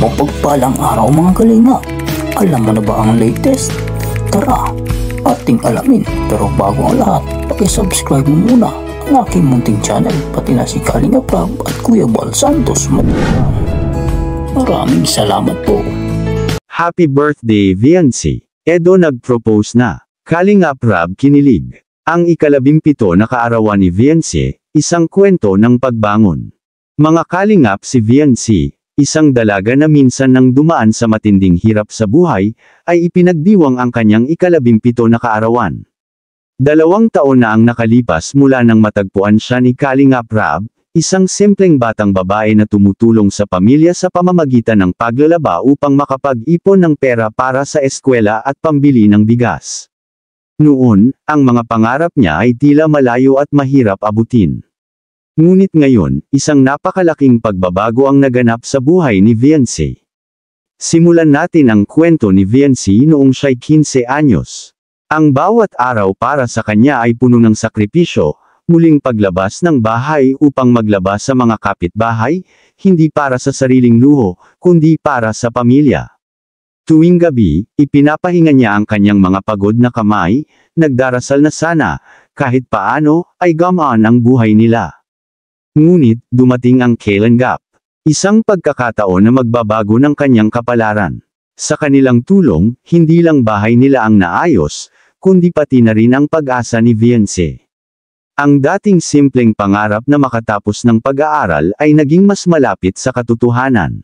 Mapagpalang araw mga kalinga. Alam mo na ba ang latest? Tara, ating alamin. Pero bago ang lahat, paki-subscribe mo muna ang aking munting channel, pati na si Kalinga Prab at Kuya Bal Santos. Maraming salamat po. Happy birthday Viancy! Edo nag-propose na. Kalinga Prab kinilig. Ang ika-17 na kaarawan ni Viancy, isang kwento ng pagbangon. Mga kalingap, si Viancy, isang dalaga na minsan nang dumaan sa matinding hirap sa buhay, ay ipinagdiwang ang kanyang ika-17 na kaarawan. 2 taon na ang nakalipas mula nang matagpuan siya ni Kalinga Prab, isang simpleng batang babae na tumutulong sa pamilya sa pamamagitan ng paglalaba upang makapag-ipon ng pera para sa eskwela at pambili ng bigas. Noon, ang mga pangarap niya ay tila malayo at mahirap abutin. Ngunit ngayon, isang napakalaking pagbabago ang naganap sa buhay ni Viancy. Simulan natin ang kwento ni Viancy noong siya'y 15 anyos. Ang bawat araw para sa kanya ay puno ng sakripisyo, muling paglabas ng bahay upang maglaba sa mga kapitbahay, hindi para sa sariling luho, kundi para sa pamilya. Tuwing gabi, ipinapahinga niya ang kanyang mga pagod na kamay, nagdarasal na sana, kahit paano, ay gamaan ang buhay nila. Ngunit, dumating ang Kailan Gap. Isang pagkakataon na magbabago ng kanyang kapalaran. Sa kanilang tulong, hindi lang bahay nila ang naayos, kundi pati na rin ang pag-asa ni Viancy. Ang dating simpleng pangarap na makatapos ng pag-aaral ay naging mas malapit sa katotohanan.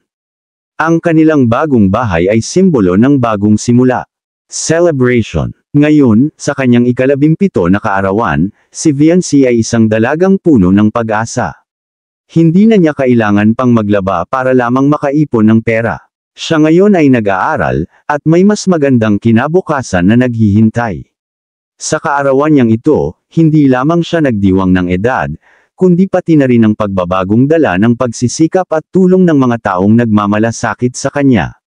Ang kanilang bagong bahay ay simbolo ng bagong simula. Celebration. Ngayon, sa kanyang ika-17 na kaarawan, si Viancy ay isang dalagang puno ng pag-asa. Hindi na niya kailangan pang maglaba para lamang makaipon ng pera. Siya ngayon ay nag-aaral, at may mas magandang kinabukasan na naghihintay. Sa kaarawan niyang ito, hindi lamang siya nagdiwang ng edad, kundi pati na rin ang pagbabagong dala ng pagsisikap at tulong ng mga taong nagmamalasakit sa kanya.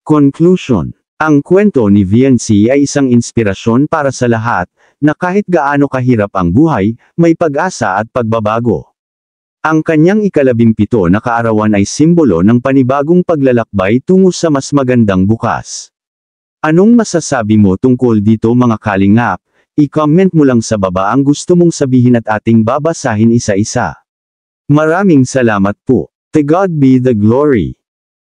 Conclusion. Ang kwento ni Viancy ay isang inspirasyon para sa lahat, na kahit gaano kahirap ang buhay, may pag-asa at pagbabago. Ang kanyang ika-17 na kaarawan ay simbolo ng panibagong paglalakbay tungo sa mas magandang bukas. Anong masasabi mo tungkol dito mga kalingap? I-comment mo lang sa baba ang gusto mong sabihin at ating babasahin isa-isa. Maraming salamat po. To God be the glory.